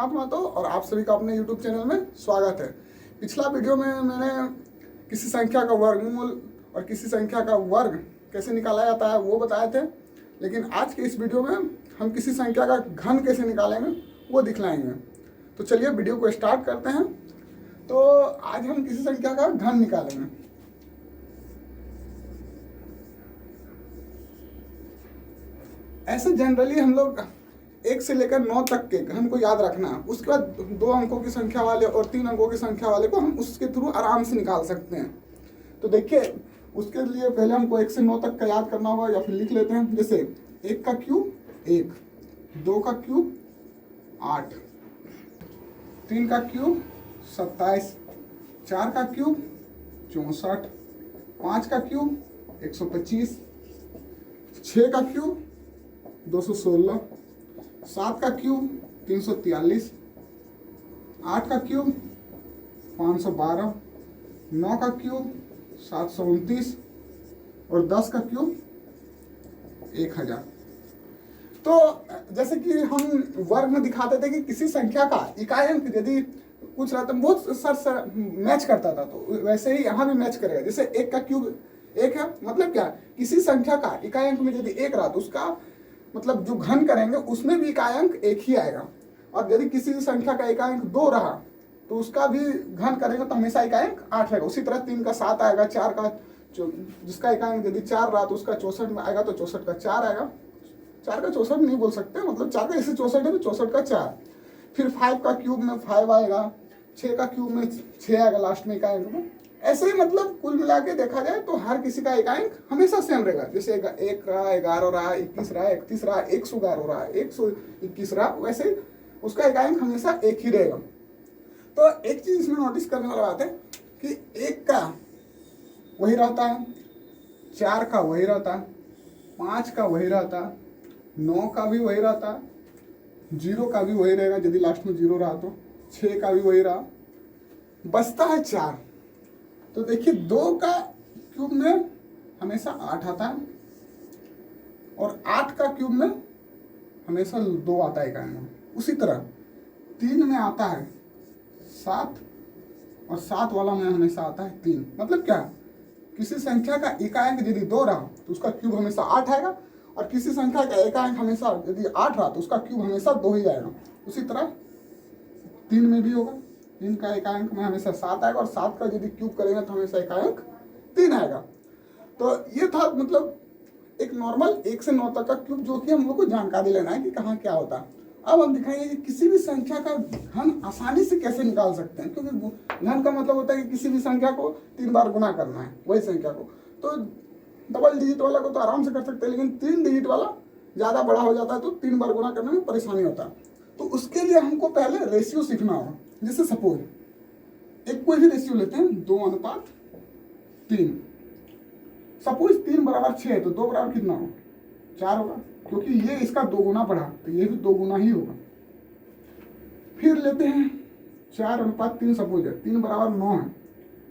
गोपीनाथ महतो और आप सभी का अपने YouTube चैनल में स्वागत है। पिछला वीडियो में मैंने किसी संख्या का वर्गमूल और किसी संख्या का वर्ग कैसे निकाला जाता है वो बताए थे, लेकिन आज के इस वीडियो में हम किसी संख्या का घन कैसे निकालेंगे वो दिखलाएंगे। तो चलिए वीडियो को स्टार्ट करते हैं। तो आज हम किसी संख्या का घन निकालेंगे। ऐसे जनरली हम लोग 1 से लेकर 9 तक के घन को याद रखना है। उसके बाद 2 अंकों की संख्या वाले और 3 अंकों की संख्या वाले को हम उसके थ्रू आराम से निकाल सकते हैं। तो देखिए, उसके लिए पहले हमको 1 से 9 तक का याद करना होगा, या फिर लिख लेते हैं। जैसे 1 का क्यूब 1, 2 का क्यूब 8, 3 का क्यूब 27, 4 का क्यूब 64, 5 का क्यूब 125, 6 का क्यूब 216, 7 का क्यूब 343, 8 का क्यूब 512, 9 का क्यूब 729 और 10 का क्यूब 1000। तो जैसे कि हम वर्ग में दिखाते थे कि किसी संख्या का इकाई अंक यदि कुछ रहता बहुत सर मैच करता था, तो वैसे ही यहाँ भी मैच करेगा। जैसे 1 का क्यूब 1 है, मतलब क्या, किसी संख्या का इकाई अंक में यदि 1 रहा तो उसका मतलब जो घन करेंगे उसमें भी इकाई अंक 1 ही आएगा। और यदि किसी संख्या का इकाई अंक 2 रहा तो उसका भी घन करेंगे तो हमेशा इकाई अंक 8 रहेगा। उसी तरह 3 का 7 आएगा, 4 का जिसका इकाई अंक यदि 4 रहा तो उसका 64 में आएगा तो 64 का 4 आएगा। 4 का 64 नहीं बोल सकते, मतलब 4 का जैसे 64 है तो 64 का 4। फिर 5 का क्यूब में 5 आएगा, 6 का क्यूब में 6 आएगा लास्ट में इकाई अंक में। ऐसे ही मतलब कुल मिला के देखा जाए तो हर किसी का इकाई अंक हमेशा सेम रहेगा। जैसे 1 रहा, 11 रहा, 21 रहा, 31 रहा, 111 रहा, 121 रहा, वैसे उसका इकाई अंक हमेशा 1 ही रहेगा। तो एक चीज इसमें नोटिस करने वाला बात है कि 1 का वही रहता है, 4 का वही रहता है, 5 का वही रहता है, 9 का भी वही रहता है, 0 का भी वही रहेगा यदि लास्ट में 0 रहा तो, 6 का भी वही रहा, बचता है 4। तो देखिए 2 का क्यूब में हमेशा 8 आता है और 8 का क्यूब में हमेशा 2 आता है इकाई में। उसी तरह 3 में आता है 7 और 7 वाला में हमेशा आता है 3। मतलब क्या, किसी संख्या का इकाई अंक यदि 2 रहा तो उसका क्यूब हमेशा 8 आएगा, और किसी संख्या का इकाई अंक हमेशा यदि 8 रहा तो उसका क्यूब हमेशा 2 ही आएगा। उसी तरह 3 में भी होगा, 3 का इकाई अंक में हमेशा 7 आएगा और 7 का यदि क्यूब करेंगे तो हमेशा इकाई अंक 3 आएगा। तो ये था मतलब एक नॉर्मल 1 से 9 तक का क्यूब, जो कि हम लोग को जानकारी लेना है कि कहाँ क्या होता है। अब हम दिखाएंगे कि किसी भी संख्या का घन आसानी से कैसे निकाल सकते हैं, क्योंकि घन का मतलब होता है कि किसी भी संख्या को 3 बार गुना करना है वही संख्या को। तो डबल डिजिट वाला को तो आराम से कर सकते हैं, लेकिन 3 डिजिट वाला ज़्यादा बड़ा हो जाता है तो 3 बार गुना करने में परेशानी होता है। तो उसके लिए हमको पहले रेशियो सीखना होगा। जैसे सपोज एक कोई भी रेशियो लेते हैं, 2:3। सपोज 3 बराबर 6 है तो 2 बराबर कितना होगा, 4 होगा, क्योंकि ये इसका 2 गुना बढ़ा तो ये भी 2 गुना ही होगा। फिर लेते हैं 4:3। सपोज है 3 बराबर 9 है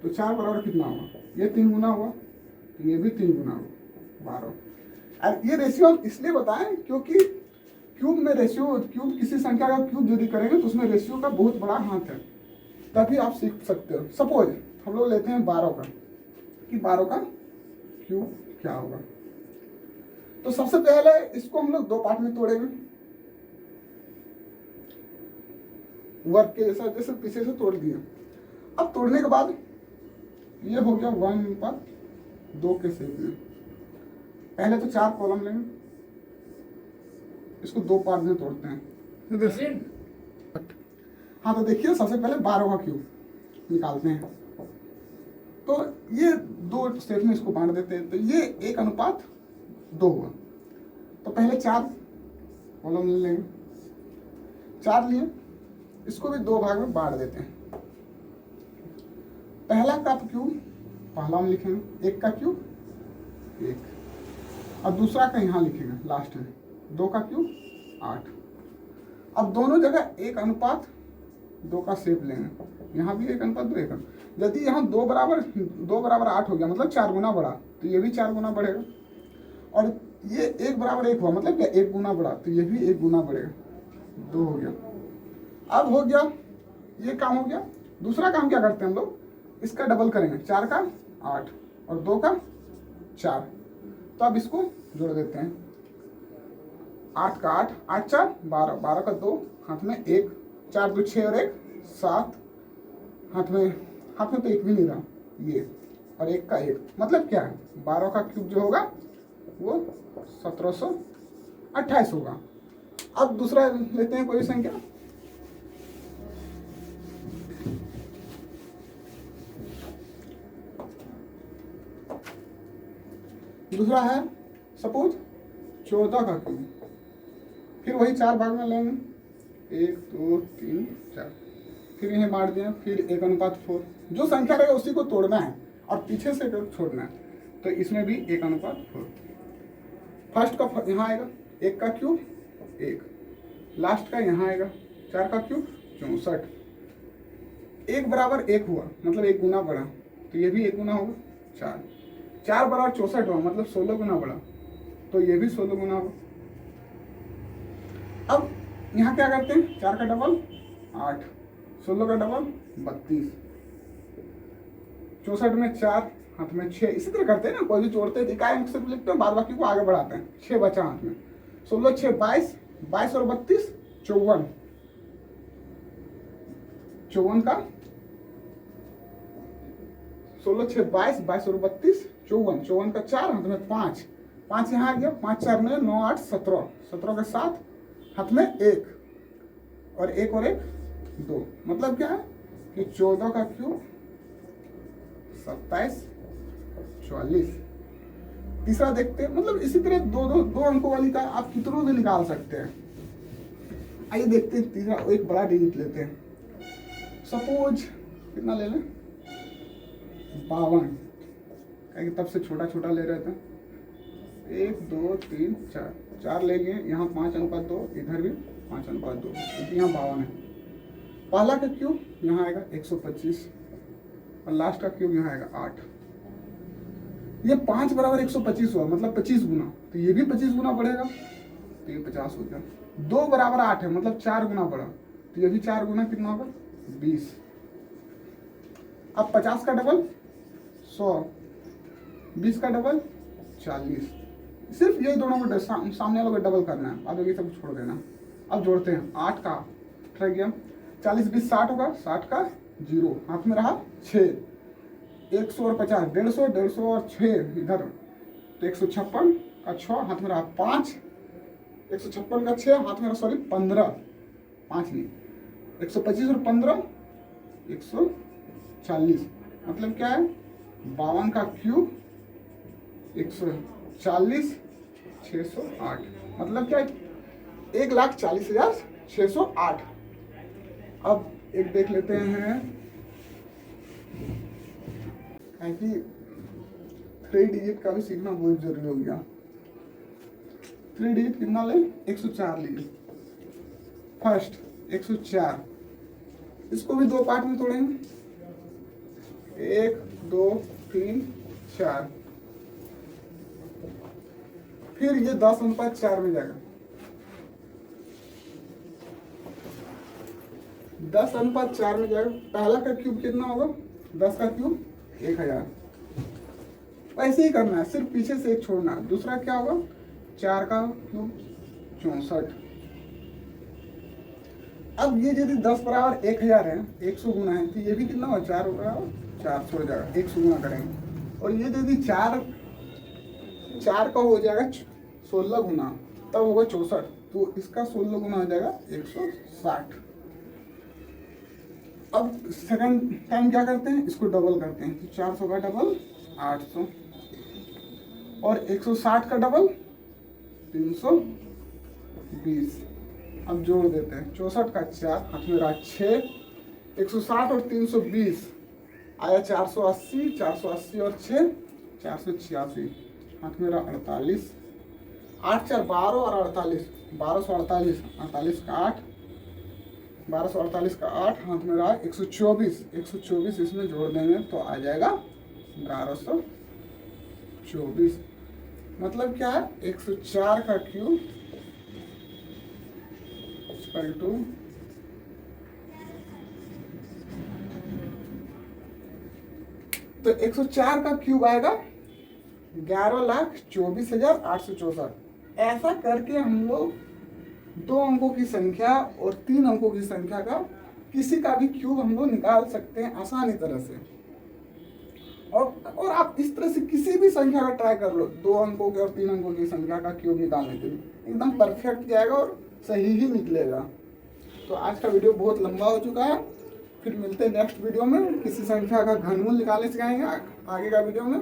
तो 4 बराबर कितना होगा, ये 3 गुना हुआ तो ये भी 3 गुना होगा, 12। और ये रेशियो हम इसलिए बताएं क्योंकि क्यूब में रेशियो, क्यूब किसी संख्या का क्यूब यदि करेंगे तो उसमें रेशियो का बहुत बड़ा हाथ है, तभी आप सीख सकते हो। सपोज हम लोग लेते हैं 12 का, कि 12 का क्यूब क्या होगा। तो सबसे पहले इसको हम लोग 2 पार्ट में तोड़ेंगे, वर्ग के जैसा, जैसे पीछे से तोड़ दिया। अब तोड़ने के बाद ये हो गया 1:2 के शेप में। पहले तो 4 कॉलम लेंगे, इसको 2 पार्ट में तोड़ते हैं। हाँ, तो देखिए सबसे पहले 12 का क्यूब निकालते हैं। तो ये 2 स्टेप में इसको बांट देते हैं, तो ये 1:2 हुआ। तो पहले 4 कॉलम ले लेंगे, 4 लिए, इसको भी 2 भाग में बांट देते हैं। पहला का क्यूब पहला में लिखेंगे, 1 का क्यूब 1, और दूसरा का यहाँ लिखेंगे लास्ट में, 2 का क्यूब 8। अब दोनों जगह 1:2 का शेप लेंगे, यहाँ भी 1:2 1। यदि यहाँ 2 बराबर 8 हो गया, मतलब 4 गुना बढ़ा, तो ये भी 4 गुना बढ़ेगा। और ये 1 बराबर 1 हुआ, मतलब क्या 1 गुना बढ़ा, तो ये भी 1 गुना बढ़ेगा, 2 हो गया। अब हो गया, ये काम हो गया। दूसरा काम क्या करते हैं हम लोग, इसका डबल करेंगे, 4 का 8 और 2 का 4। तो अब इसको जोड़ देते हैं, 8 का 8, 8 4 12, 12 का 2, हाथ में 1, 4 2 6 और 1 7, हाथ में तो एक भी नहीं रहा, ये और 1 का 1, मतलब क्या है 12 का क्यूब जो होगा वो 1728 होगा। अब दूसरा लेते हैं कोई संख्या, दूसरा है सपोज 14 का क्यूब, फिर वही 4 भाग में लेंगे, 1 2 3 4, फिर इन्हें बांट दिया, फिर 1:4, जो संख्या रहेगा उसी को तोड़ना है और पीछे से छोड़ना है। तो इसमें भी 1:4, फर्स्ट का यहाँ आएगा 1 का क्यूब 1, लास्ट का यहाँ आएगा 4 का क्यूब 64, 1 बराबर 1 हुआ मतलब 1 गुना बढ़ा, तो ये भी 1 गुना होगा 4, 4 बराबर 64 हुआ मतलब 16 गुना बढ़ा, तो ये भी 16 गुना होगा। अब यहाँ क्या करते हैं, 4 का डबल 8, 16 का डबल 32, 64 में 4, हाथ में 6, इसी तरह करते हैं ना, कोई भी जोड़ते हैं इकाई अंक से लिखते हैं, बाद बाकी को आगे बढ़ाते हैं। 6 बचा हाथ में, 16 6 22, 22 और 32 54, 54 का 16 6 22, 22 और 32 54, 54 का 4, हाथ में 5, 5 यहाँ आ गया, 5 4 में 9 8 17, 17 का 7, हाथ में 1 और 1 और 1 2, मतलब क्या है कि 14 का क्यूब 27 44। तीसरा देखते हैं, मतलब इसी तरह दो अंकों वाली का आप कितनों में निकाल सकते हैं। आइए देखते हैं, तीसरा एक बड़ा डिजिट लेते हैं, सपोज कितना ले लें 52, क्योंकि तब से छोटा छोटा ले रहे थे, 1 2 3 4, 4 लेंगे, यहाँ 5:2, इधर भी 5:2, क्योंकि यहाँ 52 है। पहला का क्यूब यहाँ आएगा 125 और लास्ट का क्यूब यहाँ आएगा 8, ये 5 बराबर 125 हुआ मतलब 25 गुना, तो ये भी 25 गुना बढ़ेगा, तो ये 50 हो गया। 2 बराबर 8 है मतलब 4 गुना बढ़ा, तो ये भी 4 गुना कितना होगा 20। अब 50 का डबल 100, 20 का डबल 40, सिर्फ ये दोनों को सामने वालों को डबल करना है, अब ये सब छोड़ देना। अब जोड़ते हैं, 8 का रह गया, 40 20 60 होगा, 60 का 0, हाथ में रहा 6, 100 और 50 150, 150 और 6 इधर, तो 156 का 6, हाथ में रहा 5, 156 का 6, हाथ में रहा 15, 5 नहीं, 125 और 15 140, मतलब क्या है 52 का क्यूब 140 608, मतलब क्या है 1,40,608। अब एक देख लेते हैं, कि 3 डिजिट का भी सीखना बहुत जरूरी हो गया। 3 डिजिट कितना ले, 104 लीजिए, फर्स्ट 104, इसको भी 2 पार्ट में तोड़ेंगे, 1 2 3 4, फिर ये 10:4 में जाएगा, 10:4 में जाएगा। पहला का क्यूब कितना होगा, 10 का क्यूब 1000, ऐसे ही करना है, सिर्फ पीछे से एक छोड़ना है। दूसरा क्या होगा, 4 का क्यूब 64। अब ये यदि 10 बराबर 1000 है, 100 गुना है, तो ये भी कितना होगा 4 होगा 400 हो जाएगा, 100 गुना करेंगे। और ये यदि 4 का हो जाएगा 16 गुना, तब होगा 64, तो इसका 16 गुना हो जाएगा 160। अब सेकंड टाइम क्या करते हैं, इसको डबल करते हैं, तो 400 का डबल 800 और 160 का डबल 320। अब जोड़ देते हैं, 64 का 4, हाथ में रहा 6, 160 और 320 आया 480, 480 और 6 486, हाथ में रहा 48, 8 4 12 और 48, 1248, 48 का 8, 1248 का 8, हाथ में रहा 124, 124 इसमें जोड़ देंगे तो आ जाएगा 1124। मतलब क्या है, 104 का क्यूब इक्वल टू तो 104 का क्यूब आएगा 11,24,864। ऐसा करके हम लोग 2 अंकों की संख्या और 3 अंकों की संख्या का किसी का भी क्यूब हम लोग निकाल सकते हैं आसानी तरह से। और आप इस तरह से किसी भी संख्या का ट्राई कर लो, 2 अंकों के और 3 अंकों की संख्या का क्यूब निकालने के लिए एकदम परफेक्ट जाएगा और सही ही निकलेगा। तो आज का वीडियो बहुत लंबा हो चुका है, फिर मिलते हैं नेक्स्ट वीडियो में, किसी संख्या का घनमूल निकालने सिखाएंगे आगे का वीडियो में।